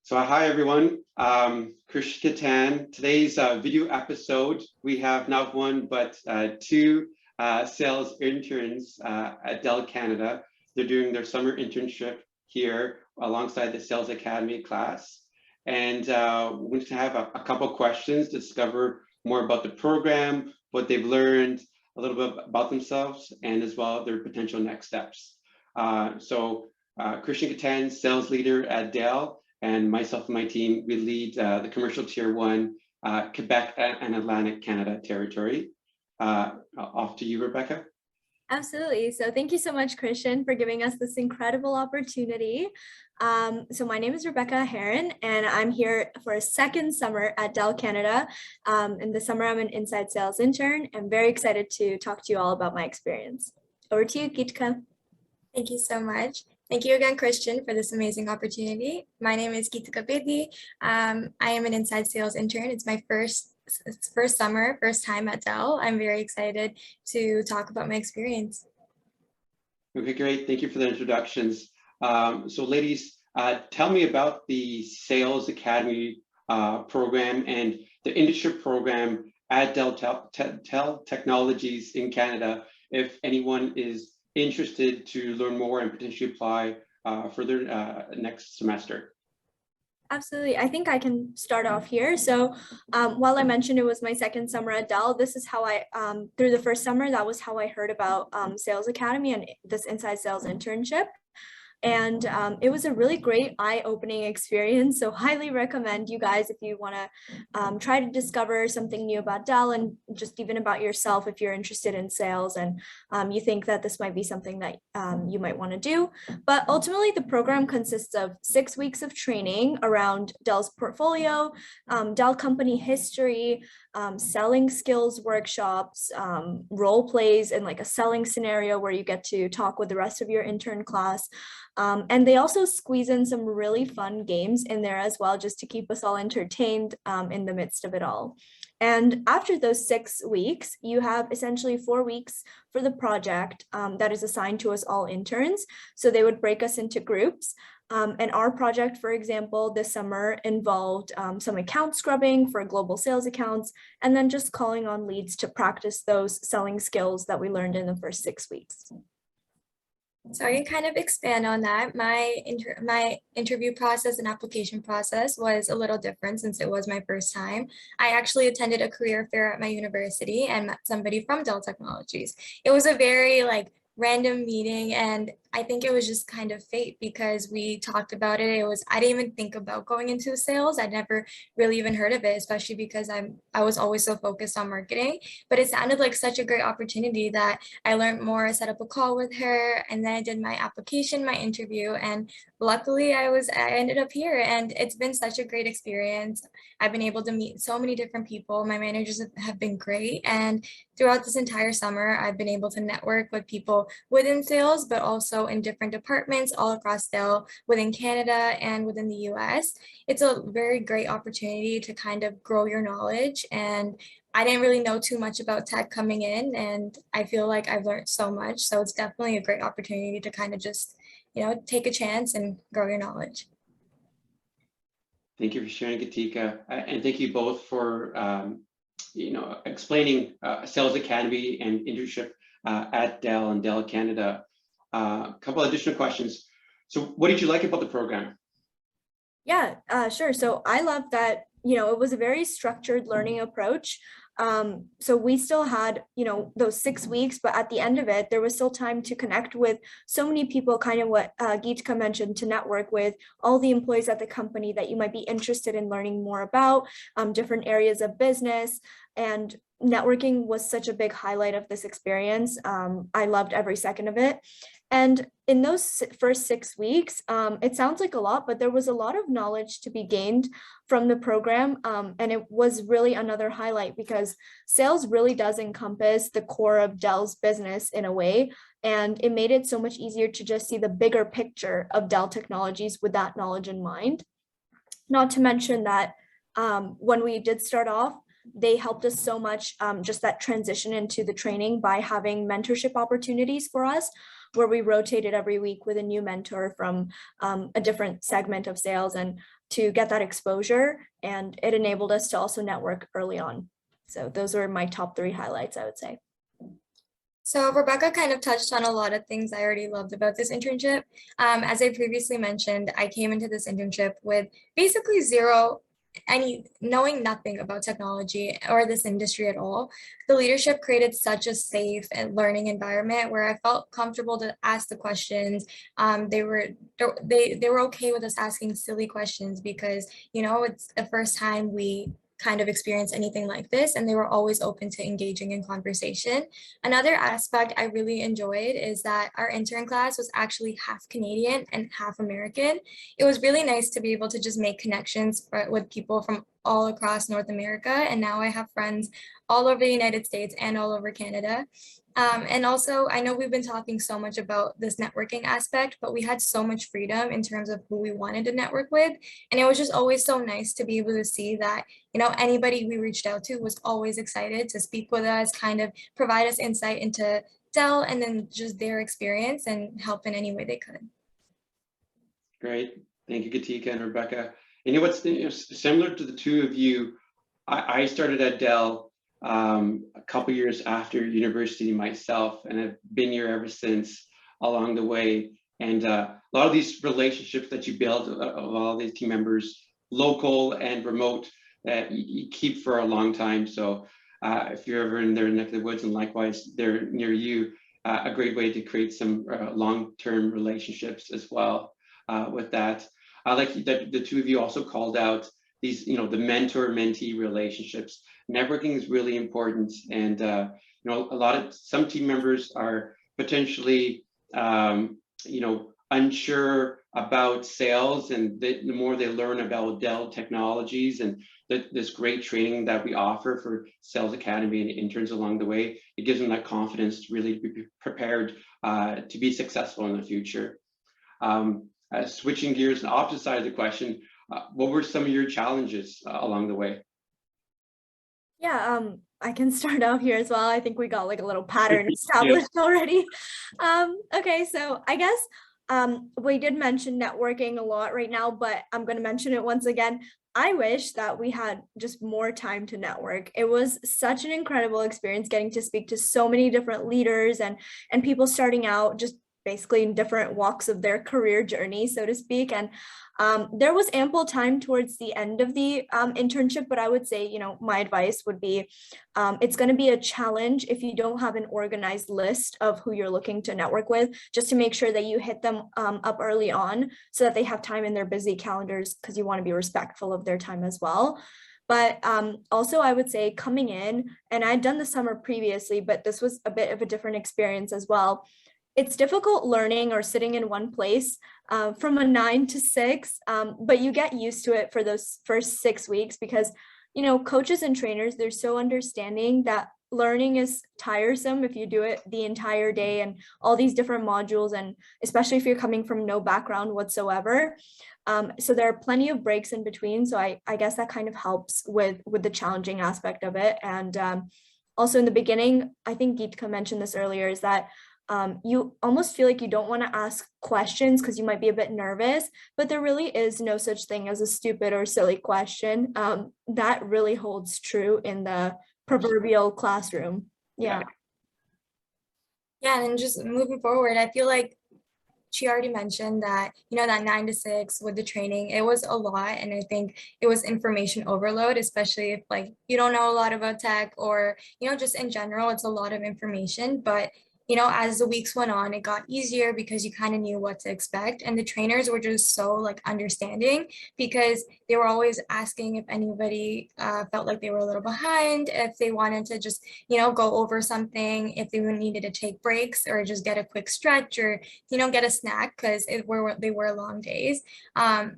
So hi everyone, Geetika. Today's video episode, we have not one but two sales interns at Dell Canada. They're doing their summer internship here alongside the Sales Academy class. And we're going to have a couple questions to discover more about the program, what they've learned, a little bit about themselves, and as well their potential next steps. Christian Geetika, sales leader at Dell, and myself and my team, we lead the commercial tier 1 Quebec and Atlantic Canada territory. Off to you, Rebecca. Absolutely. So thank you so much, Christian, for giving us this incredible opportunity. So my name is Rebecca Aharon, and I'm here for a second summer at Dell Canada. In the summer, I'm an inside sales intern. I'm very excited to talk to you all about my experience. Over to you, Geetika. Thank you so much. Thank you again, Christian, for this amazing opportunity. My name is Geetika Bedi. I am an inside sales intern. It's my first summer, first time at Dell. I'm very excited to talk about my experience. Okay, great. Thank you for the introductions. So ladies, tell me about the Sales Academy program and the internship program at Dell Technologies in Canada, if anyone is interested to learn more and potentially apply for their next semester. Absolutely. I think I can start off here. So while I mentioned it was my second summer at Dell, this is how I, through the first summer, that was how I heard about Sales Academy and this inside sales internship. And it was a really great eye-opening experience. So highly recommend you guys if you want to try to discover something new about Dell and just even about yourself if you're interested in sales and you think that this might be something that you might want to do. But ultimately, the program consists of 6 weeks of training around Dell's portfolio, Dell company history, selling skills workshops, role plays, and like a selling scenario where you get to talk with the rest of your intern class. And they also squeeze in some really fun games in there as well, just to keep us all entertained in the midst of it all. And after those 6 weeks, you have essentially 4 weeks for the project that is assigned to us all interns. So they would break us into groups. And our project, for example, this summer involved some account scrubbing for global sales accounts, and then just calling on leads to practice those selling skills that we learned in the first 6 weeks. So I can kind of expand on that. My interview process and application process was a little different since it was my first time. I actually attended a career fair at my university and met somebody from Dell Technologies. It was a very random meeting, and I think it was just kind of fate because we talked about it. I didn't even think about going into sales. I'd never really even heard of it, especially because I was always so focused on marketing, but it sounded like such a great opportunity that I learned more. I set up a call with her, and then I did my application, my interview, and luckily I ended up here, and it's been such a great experience. I've been able to meet so many different people. My managers have been great, and throughout this entire summer, I've been able to network with people within sales, but also in different departments all across Dell, within Canada and within the US. It's a very great opportunity to kind of grow your knowledge. And I didn't really know too much about tech coming in, and I feel like I've learned so much. So it's definitely a great opportunity to kind of just, take a chance and grow your knowledge. Thank you for sharing, Geetika, and thank you both for explaining Sales Academy and internship at Dell and Dell Canada. A couple additional questions. So what did you like about the program? Yeah, sure. So I love that, it was a very structured learning approach. So we still had, those 6 weeks, but at the end of it, there was still time to connect with so many people, kind of what Geetika mentioned, to network with all the employees at the company that you might be interested in learning more about, different areas of business. And networking was such a big highlight of this experience. I loved every second of it. And in those first 6 weeks, it sounds like a lot, but there was a lot of knowledge to be gained from the program. And it was really another highlight because sales really does encompass the core of Dell's business in a way. And it made it so much easier to just see the bigger picture of Dell Technologies with that knowledge in mind. Not to mention that when we did start off, they helped us so much, just that transition into the training by having mentorship opportunities for us where we rotated every week with a new mentor from a different segment of sales, and to get that exposure, and it enabled us to also network early on. So those were my top 3 highlights, I would say. So Rebecca kind of touched on a lot of things I already loved about this internship. As I previously mentioned, I came into this internship with basically knowing nothing about technology or this industry at all. The leadership created such a safe and learning environment where I felt comfortable to ask the questions. They were okay with us asking silly questions because, you know, it's the first time we kind of experience anything like this, and they were always open to engaging in conversation. Another aspect I really enjoyed is that our intern class was actually half Canadian and half American. It was really nice to be able to just make connections with people from all across North America, and now I have friends all over the United States and all over Canada. And also, I know we've been talking so much about this networking aspect, but we had so much freedom in terms of who we wanted to network with. And it was just always so nice to be able to see that, you know, anybody we reached out to was always excited to speak with us, kind of provide us insight into Dell and then just their experience and help in any way they could. Great. Thank you, Geetika and Rebecca. And you know what's similar to the two of you, I started at Dell a couple years after university myself, and I've been here ever since along the way. And a lot of these relationships that you build of all these team members, local and remote, you keep for a long time. So if you're ever in their neck of the woods, and likewise they're near you, a great way to create some long-term relationships as well with that. I like that the two of you also called out these, you know, the mentor-mentee relationships. Networking is really important, and you know, some team members are potentially you know, unsure about sales, and the more they learn about Dell Technologies and this great training that we offer for Sales Academy and interns along the way, it gives them that confidence to really be prepared to be successful in the future. Switching gears, the opposite side of the question, what were some of your challenges along the way? Yeah, I can start out here as well. I think we got like a little pattern established already. Okay, so I guess we did mention networking a lot right now, but I'm going to mention it once again. I wish that we had just more time to network. It was such an incredible experience getting to speak to so many different leaders and people starting out just basically in different walks of their career journey, so to speak. And there was ample time towards the end of the internship, but I would say, you know, my advice would be, it's going to be a challenge if you don't have an organized list of who you're looking to network with, just to make sure that you hit them up early on so that they have time in their busy calendars, because you want to be respectful of their time as well. But also I would say coming in, and I'd done the summer previously, but this was a bit of a different experience as well. It's difficult learning or sitting in one place from a 9 to 6, but you get used to it for those first 6 weeks because, you know, coaches and trainers, they're so understanding that learning is tiresome if you do it the entire day and all these different modules, and especially if you're coming from no background whatsoever. So there are plenty of breaks in between. So I guess that kind of helps with the challenging aspect of it. And also in the beginning, I think Geetika mentioned this earlier, is that you almost feel like you don't want to ask questions because you might be a bit nervous, but there really is no such thing as a stupid or silly question. That really holds true in the proverbial classroom. Yeah. Yeah, and just moving forward, I feel like she already mentioned that, you know, that 9 to 6 with the training, it was a lot. And I think it was information overload, especially if like you don't know a lot about tech or, you know, just in general, it's a lot of information. But you know, as the weeks went on, it got easier because you kind of knew what to expect. And the trainers were just so like understanding because they were always asking if anybody felt like they were a little behind, if they wanted to just, you know, go over something, if they needed to take breaks or just get a quick stretch or, you know, get a snack because they were long days. But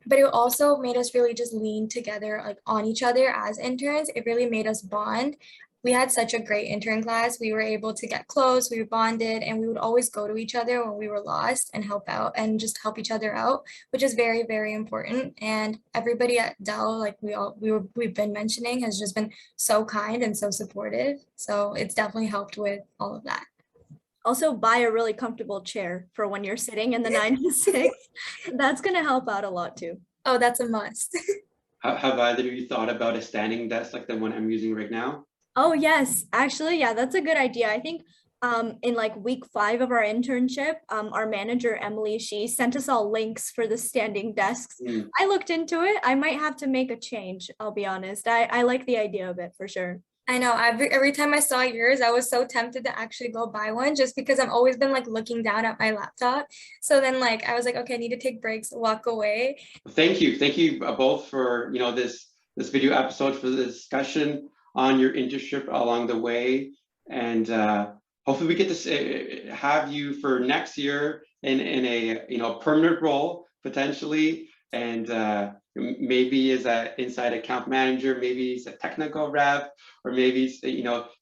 it also made us really just lean together like on each other as interns. It really made us bond. We had such a great intern class. We were able to get close, we bonded, and we would always go to each other when we were lost and help out and just help each other out, which is very, very important. And everybody at Dell, like we've been mentioning, has just been so kind and so supportive. So it's definitely helped with all of that. Also buy a really comfortable chair for when you're sitting in the 9 to 6. That's going to help out a lot too. Oh, that's a must. Have either of you thought about a standing desk like the one I'm using right now? Oh, yes. Actually, yeah, that's a good idea. I think in like week 5 of our internship, our manager, Emily, she sent us all links for the standing desks. Mm. I looked into it. I might have to make a change, I'll be honest. I like the idea of it for sure. I know every time I saw yours, I was so tempted to actually go buy one just because I've always been like looking down at my laptop. So then like I was like, okay, I need to take breaks, walk away. Thank you both for this video episode, for the discussion on your internship along the way, and hopefully we get to have you for next year in a permanent role potentially, and maybe as a inside account manager, maybe as a technical rep, or maybe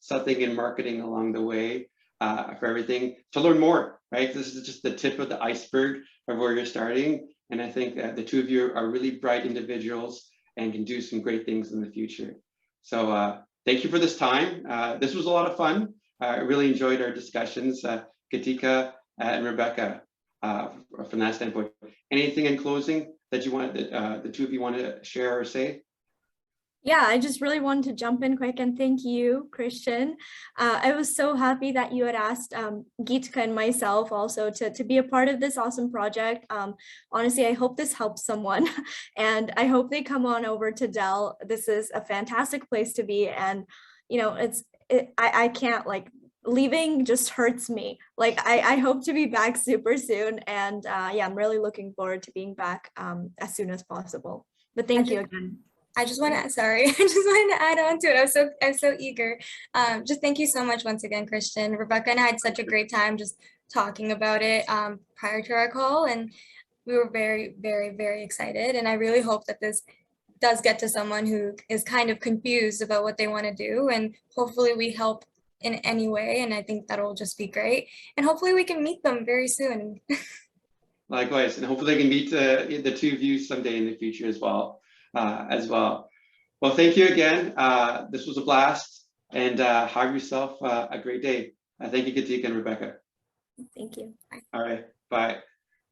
something in marketing along the way, for everything to learn more. Right, this is just the tip of the iceberg of where you're starting. And I think that the two of you are really bright individuals and can do some great things in the future. So thank you for this time. This was a lot of fun. I really enjoyed our discussions, Geetika and Rebecca, from that standpoint. Anything in closing that you wanted, the two of you want to share or say? Yeah, I just really wanted to jump in quick and thank you, Christian. I was so happy that you had asked Geetika and myself also to be a part of this awesome project. Honestly, I hope this helps someone and I hope they come on over to Dell. This is a fantastic place to be. And, I can't leaving just hurts me. I hope to be back super soon. And yeah, I'm really looking forward to being back as soon as possible. But thank you again. I just want to, sorry, I just wanted to add on to it. I'm so eager. Just thank you so much once again, Christian. Rebecca and I had such a great time just talking about it prior to our call, and we were very, very, very excited. And I really hope that this does get to someone who is kind of confused about what they want to do, and hopefully we help in any way. And I think that'll just be great. And hopefully we can meet them very soon. Likewise, and hopefully I can meet the two of you someday in the future as well. Well, thank you again. This was a blast, and have yourself a great day. Thank you, Geetika and Rebecca. Thank you. All right, bye.